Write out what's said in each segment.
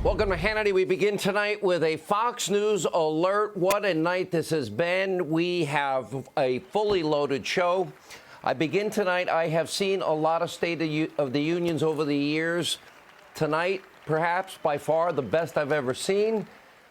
Welcome to Hannity. We begin tonight with a Fox News alert. What a night this has been. We have a fully loaded show. I begin tonight. I have seen a lot of State of the Unions over the years. Tonight, perhaps by far the best I've ever seen.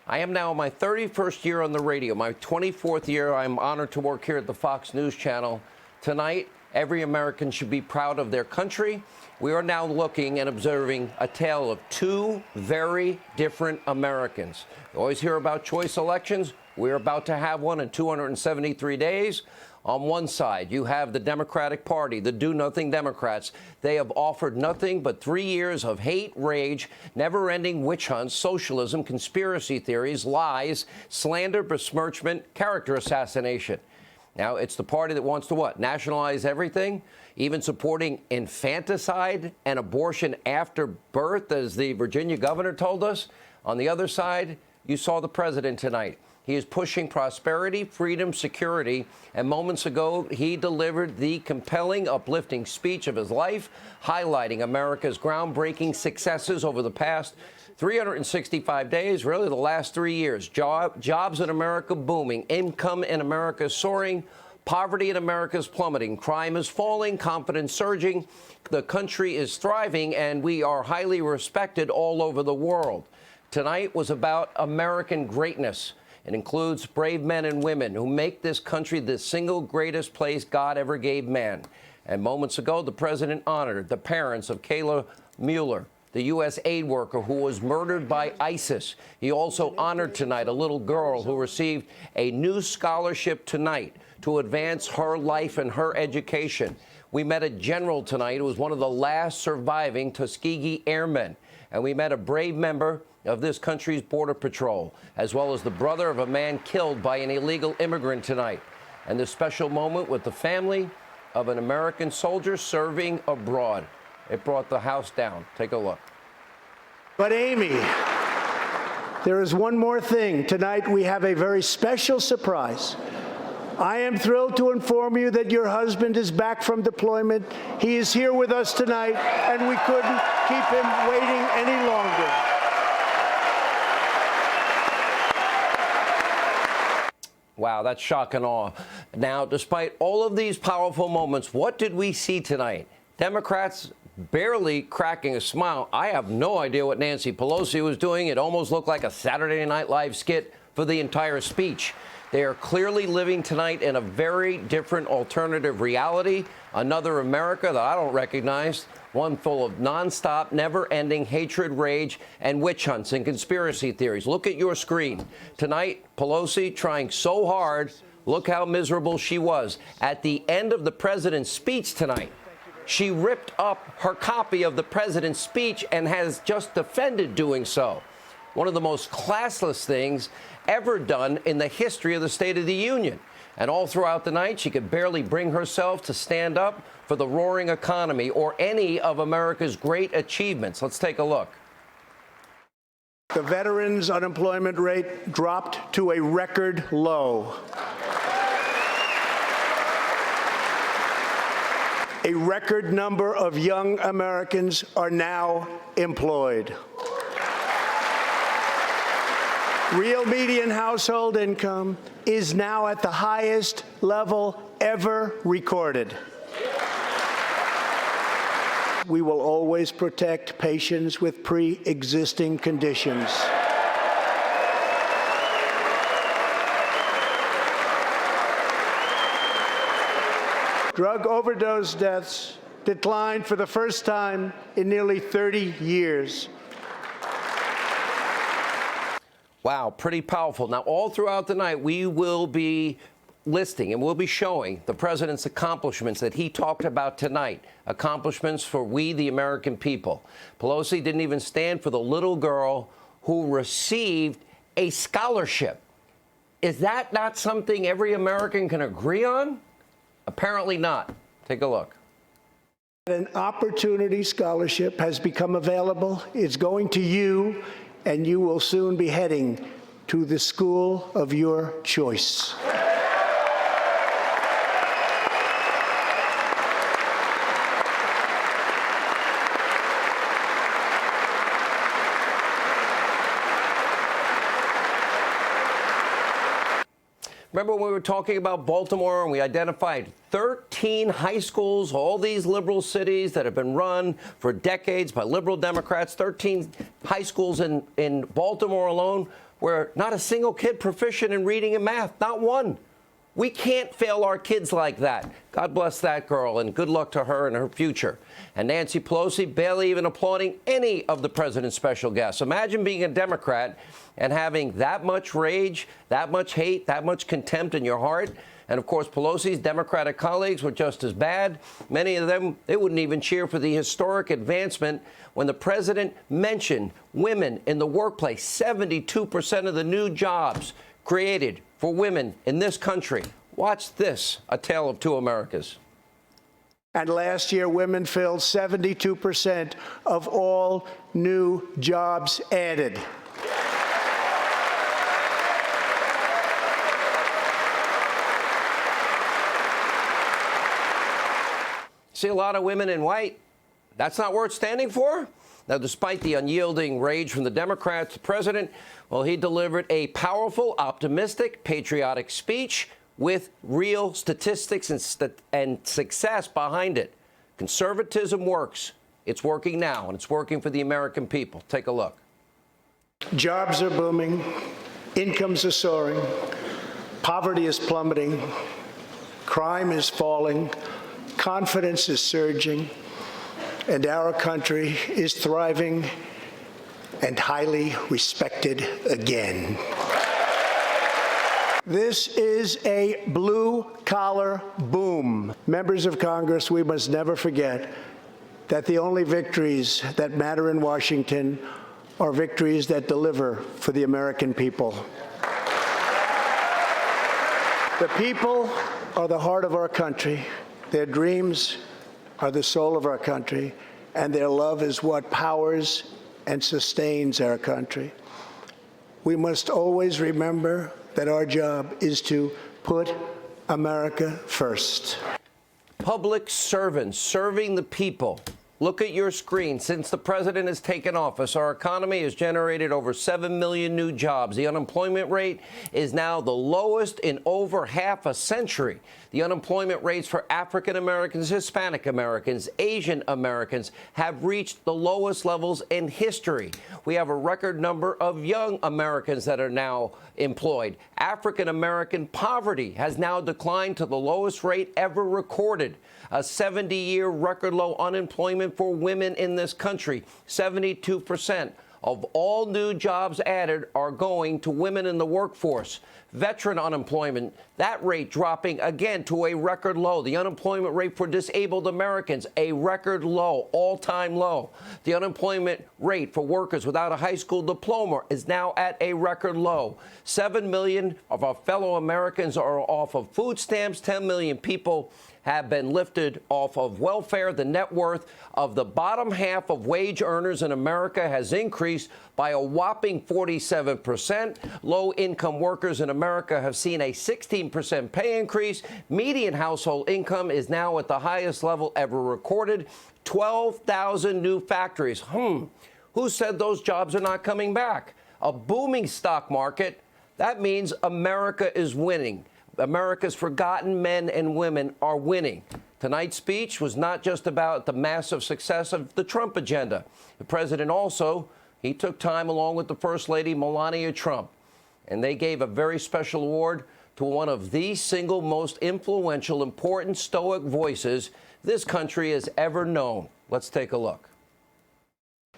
I am now in my 31st year on the radio, my 24th year. I'm honored to work here at the Fox News Channel. Tonight, every American should be proud of their country. We are now looking and observing a tale of two very different Americans. You always hear about choice elections. We're about to have one in 273 days. On one side, you have the Democratic Party, the do-nothing Democrats. They have offered nothing but 3 years of hate, rage, never-ending witch hunts, socialism, conspiracy theories, lies, slander, besmirchment, character assassination. Now, it's the party that wants to what? Nationalize everything, even supporting infanticide and abortion after birth, as the Virginia governor told us. On the other side, you saw the president tonight. He is pushing prosperity, freedom, security, and moments ago, he delivered the compelling, uplifting speech of his life, highlighting America's groundbreaking successes over the past 365 days, really the last 3 years. Jobs in America booming, income in America soaring, poverty in America is plummeting, crime is falling, confidence surging, the country is thriving, and we are highly respected all over the world. Tonight was about American greatness. It includes brave men and women who make this country the single greatest place God ever gave man. And moments ago, the president honored the parents of Kayla Mueller, the U.S. aid worker who was murdered by ISIS. He also honored tonight a little girl who received a new scholarship tonight to advance her life and her education. We met a general tonight who was one of the last surviving Tuskegee Airmen. And we met a brave member of this country's Border Patrol, as well as the brother of a man killed by an illegal immigrant tonight. And this special moment with the family of an American soldier serving abroad. It brought the house down. Take a look. But Amy, there is one more thing. Tonight we have a very special surprise. I am thrilled to inform you that your husband is back from deployment. He is here with us tonight, and we couldn't keep him waiting any longer. Wow, that's shock and awe. Now, despite all of these powerful moments, what did we see tonight? Democrats barely cracking a smile. I have no idea what Nancy Pelosi was doing. It almost looked like a Saturday Night Live skit for the entire speech. They are clearly living tonight in a very different alternative reality, another America that I don't recognize, one full of nonstop, never-ending hatred, rage, and witch hunts and conspiracy theories. Look at your screen. Tonight, Pelosi trying so hard. Look how miserable she was. At the end of the president's speech tonight, she ripped up her copy of the president's speech and has just defended doing so. One of the most classless things ever done in the history of the State of the Union. And all throughout the night, she could barely bring herself to stand up for the roaring economy or any of America's great achievements. Let's take a look. The veterans' unemployment rate dropped to a record low. A record number of young Americans are now employed. Real median household income is now at the highest level ever recorded. We will always protect patients with pre-existing conditions. Drug overdose deaths declined for the first time in nearly 30 years. Wow, pretty powerful. Now, all throughout the night, we will be listing and we'll be showing the president's accomplishments that he talked about tonight, accomplishments for we, the American people. Pelosi didn't even stand for the little girl who received a scholarship. Is that not something every American can agree on? Apparently not. Take a look. An opportunity scholarship has become available. It's going to you, and you will soon be heading to the school of your choice. Remember when we were talking about Baltimore and we identified 13 high schools, all these liberal cities that have been run for decades by liberal Democrats, 13 high schools in Baltimore alone where not a single kid proficient in reading and math, not one. We can't fail our kids like that. God bless that girl, and good luck to her and her future. And Nancy Pelosi barely even applauding any of the president's special guests. Imagine being a Democrat and having that much rage, that much hate, that much contempt in your heart. And, of course, Pelosi's Democratic colleagues were just as bad. Many of them, they wouldn't even cheer for the historic advancement when the president mentioned women in the workplace. 72% of the new jobs created for women in this country. Watch this, a tale of two Americas. And last year, women filled 72% of all new jobs added. See a lot of women in white. That's not worth standing for? Now, despite the unyielding rage from the Democrats, the president, well, he delivered a powerful, optimistic, patriotic speech with real statistics and success behind it. Conservatism works. It's working now, and it's working for the American people. Take a look. Jobs are booming. Incomes are soaring. Poverty is plummeting. Crime is falling. Confidence is surging. And our country is thriving and highly respected again. This is a blue-collar boom. Members of Congress, we must never forget that the only victories that matter in Washington are victories that deliver for the American people. The people are the heart of our country. Their dreams are the soul of our country, and their love is what powers and sustains our country. We must always remember that our job is to put America first. Public servants serving the people. Look at your screen. Since the president has taken office, our economy has generated over 7 million new jobs. The unemployment rate is now the lowest in over half a century. The unemployment rates for African Americans, Hispanic Americans, Asian Americans have reached the lowest levels in history. We have a record number of young Americans that are now employed. African American poverty has now declined to the lowest rate ever recorded. A 70-year record low unemployment for women in this country. 72% of all new jobs added are going to women in the workforce. Veteran unemployment, that rate dropping again to a record low. The unemployment rate for disabled Americans, a record low, all-time low. The unemployment rate for workers without a high school diploma is now at a record low. 7 million of our fellow Americans are off of food stamps. 10 million people have been lifted off of welfare. The net worth of the bottom half of wage earners in America has increased by a whopping 47%. Low-income workers in America have seen a 16% pay increase. Median household income is now at the highest level ever recorded. 12,000 new factories. Who said those jobs are not coming back? A booming stock market. That means America is winning. America's forgotten men and women are winning. Tonight's speech was not just about the massive success of the Trump agenda. The president also, he took time along with the First Lady, Melania Trump, and they gave a very special award to one of the single most influential, important, stoic voices this country has ever known. Let's take a look.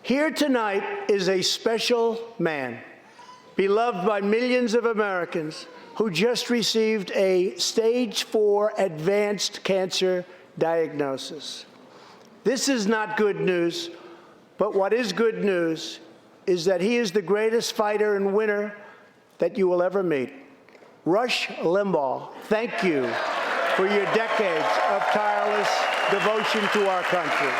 Here tonight is a special man, beloved by millions of Americans, who just received a stage 4 advanced cancer diagnosis. This is not good news, but what is good news is that he is the greatest fighter and winner that you will ever meet. Rush Limbaugh, thank you for your decades of tireless devotion to our country.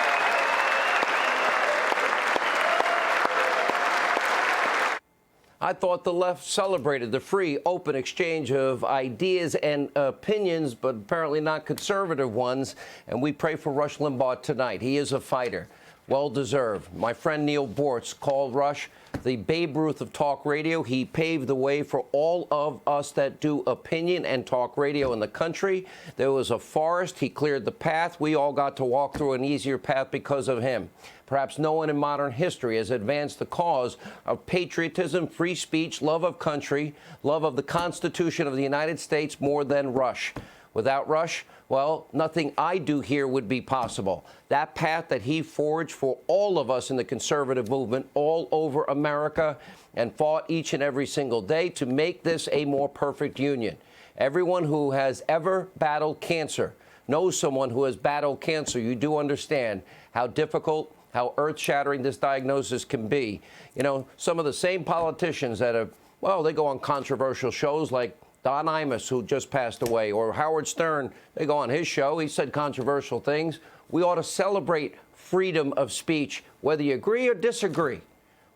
I thought the left celebrated the free, open exchange of ideas and opinions, but apparently not conservative ones. And we pray for Rush Limbaugh tonight. He is a fighter. Well-deserved. My friend Neil Bortz called Rush the Babe Ruth of talk radio. He paved the way for all of us that do opinion and talk radio in the country. There was a forest. He cleared the path. We all got to walk through an easier path because of him. Perhaps no one in modern history has advanced the cause of patriotism, free speech, love of country, love of the Constitution of the United States more than Rush. Without Rush, well, nothing I do here would be possible. That path that he forged for all of us in the conservative movement all over America and fought each and every single day to make this a more perfect union. Everyone who has ever battled cancer knows someone who has battled cancer. You do understand how difficult, how earth-shattering this diagnosis can be. You know, some of the same politicians that have, well, they go on controversial shows like Don Imus, who just passed away, or Howard Stern, they go on his show. He said controversial things. We ought to celebrate freedom of speech, whether you agree or disagree.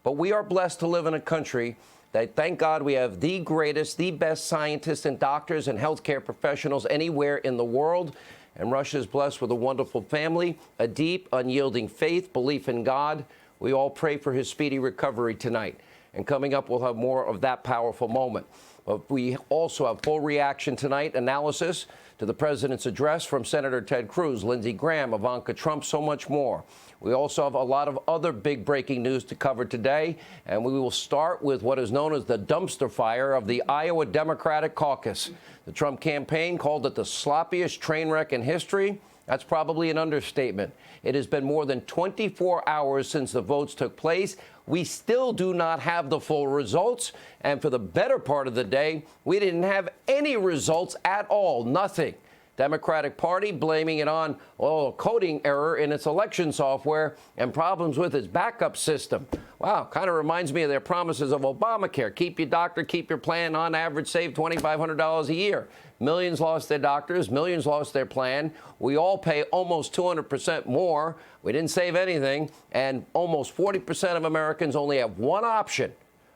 But we are blessed to live in a country that, thank God, we have the greatest, the best scientists and doctors and healthcare professionals anywhere in the world. And Russia is blessed with a wonderful family, a deep, unyielding faith, belief in God. We all pray for his speedy recovery tonight. And coming up, we'll have more of that powerful moment. But we also have full reaction tonight, analysis to the president's address from Senator Ted Cruz, Lindsey Graham, Ivanka Trump, so much more. We also have a lot of other big breaking news to cover today, and we will start with what is known as the dumpster fire of the Iowa Democratic Caucus. The Trump campaign called it the sloppiest train wreck in history. That's probably an understatement. It has been more than 24 hours since the votes took place. We still do not have the full results. And for the better part of the day, we didn't have any results at all. Nothing. Democratic Party blaming it on, a coding error in its election software and problems with its backup system. Wow, kind of reminds me of their promises of Obamacare. Keep your doctor, keep your plan, on average save $2,500 a year. Millions lost their doctors, millions lost their plan. We all pay almost 200% more. We didn't save anything, and almost 40% of Americans only have one option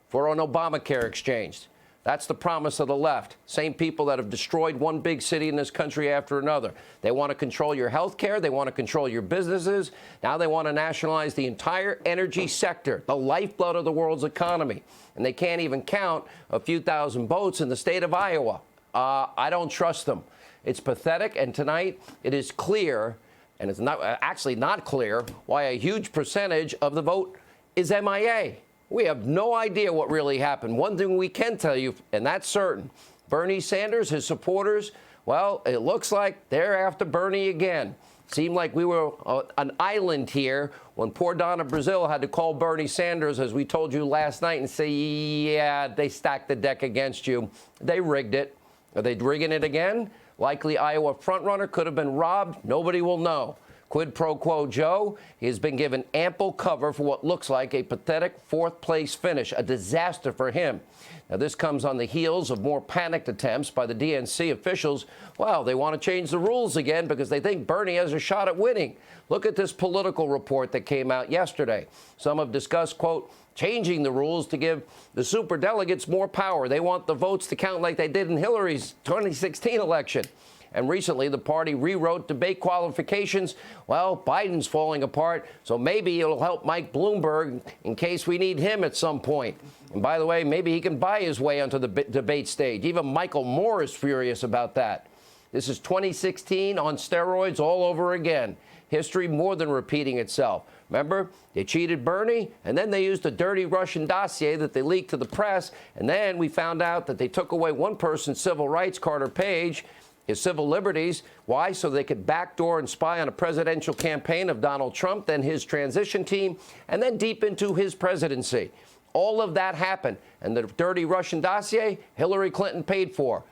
for an Obamacare exchange. That's the promise of the left. Same people that have destroyed one big city in this country after another. They want to control your health care. They want to control your businesses. Now they want to nationalize the entire energy sector, the lifeblood of the world's economy. And they can't even count a few thousand votes in the state of Iowa. I don't trust them. It's pathetic. And tonight it is clear, and it's not actually not clear, why a huge percentage of the vote is MIA. We have no idea what really happened. One thing we can tell you, and that's certain, Bernie Sanders, his supporters, well, it looks like they're after Bernie again. Seemed like we were an island here when poor Donna Brazil had to call Bernie Sanders, as we told you last night, and say, yeah, they stacked the deck against you. They rigged it. Are they rigging it again? Likely Iowa frontrunner could have been robbed. Nobody will know. Quid pro quo Joe, he has been given ample cover for what looks like a pathetic fourth-place finish, a disaster for him. Now, this comes on the heels of more panicked attempts by the DNC officials. Well, they want to change the rules again because they think Bernie has a shot at winning. Look at this political report that came out yesterday. Some have discussed, quote, changing the rules to give the superdelegates more power. They want the votes to count like they did in Hillary's 2016 election. And recently, the party rewrote debate qualifications. Well, Biden's falling apart, so maybe it'll help Mike Bloomberg in case we need him at some point. And by the way, maybe he can buy his way onto the debate stage. Even Michael Moore is furious about that. This is 2016 on steroids all over again. History more than repeating itself. Remember, they cheated Bernie, and then they used a dirty Russian dossier that they leaked to the press, and then we found out that they took away one person's civil rights, Carter Page, his civil liberties. Why? So they could backdoor and spy on a presidential campaign of Donald Trump, then his transition team, and then deep into his presidency. All of that happened. And the dirty Russian dossier, Hillary Clinton paid for.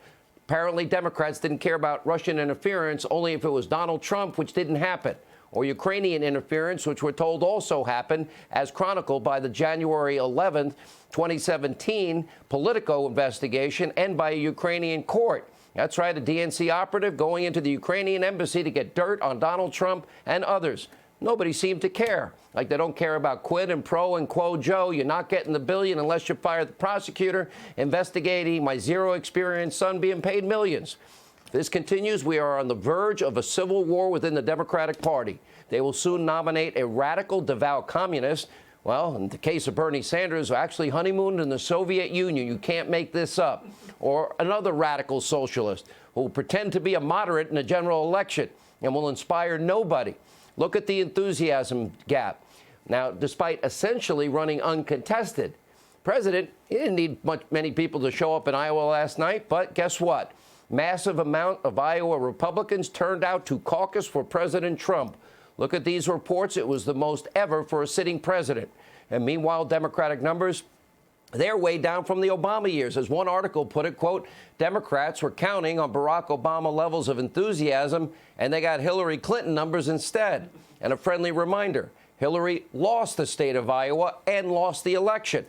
Apparently, Democrats didn't care about Russian interference only if it was Donald Trump, which didn't happen. Or Ukrainian interference, which we're told also happened, as chronicled by the January 11th, 2017 Politico investigation and by a Ukrainian court. That's right, a DNC operative going into the Ukrainian embassy to get dirt on Donald Trump and others. Nobody seemed to care. Like they don't care about quid and pro and quo Joe. You're not getting the billion unless you fire the prosecutor investigating my zero experience son being paid millions. If this continues, we are on the verge of a civil war within the Democratic Party. They will soon nominate a radical, devout communist. Well, in the case of Bernie Sanders, who actually honeymooned in the Soviet Union, you can't make this up. Or another radical socialist who will pretend to be a moderate in a general election and will inspire nobody. Look at the enthusiasm gap. Now, despite essentially running uncontested, President, he didn't need many people to show up in Iowa last night, but guess what? Massive amount of Iowa Republicans turned out to caucus for President Trump. Look at these reports. It was the most ever for a sitting president. And meanwhile, Democratic numbers, they're way down from the Obama years. As one article put it, quote, Democrats were counting on Barack Obama levels of enthusiasm, and they got Hillary Clinton numbers instead. And a friendly reminder, Hillary lost the state of Iowa and lost the election.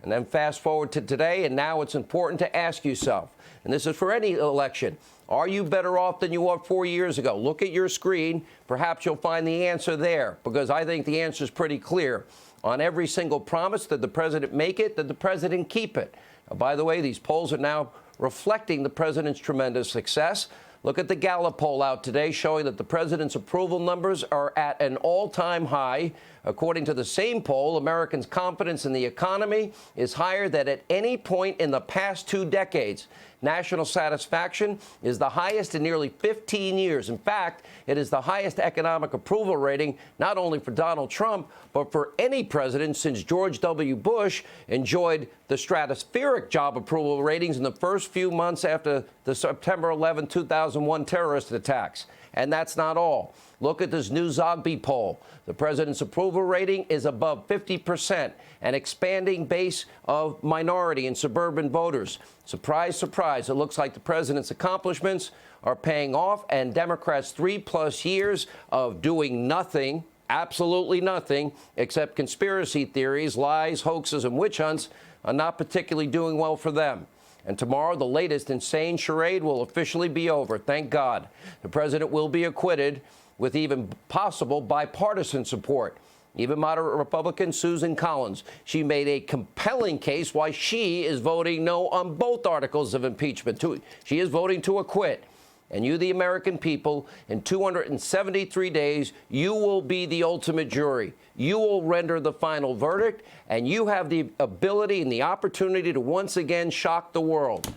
And then fast forward to today, and now it's important to ask yourself, and this is for any election, are you better off than you were 4 years ago? Look at your screen. Perhaps you'll find the answer there, because I think the answer is pretty clear. On every single promise, did the president make it? Did the president keep it? Now, by the way, these polls are now reflecting the president's tremendous success. Look at the Gallup poll out today showing that the president's approval numbers are at an all-time high. According to the same poll, Americans' confidence in the economy is higher than at any point in the past 2 decades. National satisfaction is the highest in nearly 15 years. In fact, it is the highest economic approval rating not only for Donald Trump, but for any president since George W. Bush enjoyed the stratospheric job approval ratings in the first few months after the September 11, 2001 terrorist attacks. And that's not all. Look at this new Zogby poll. The president's approval rating is above 50%, an expanding base of minority and suburban voters. Surprise, surprise, it looks like the president's accomplishments are paying off, and Democrats' 3+ years of doing nothing, absolutely nothing, except conspiracy theories, lies, hoaxes, and witch hunts are not particularly doing well for them. And tomorrow, the latest insane charade will officially be over. Thank God. The president will be acquitted with even possible bipartisan support. Even moderate Republican Susan Collins, she made a compelling case why she is voting no on both articles of impeachment. She is voting to acquit. And you, the American people, in 273 days, you will be the ultimate jury. You will render the final verdict, and you have the ability and the opportunity to once again shock the world.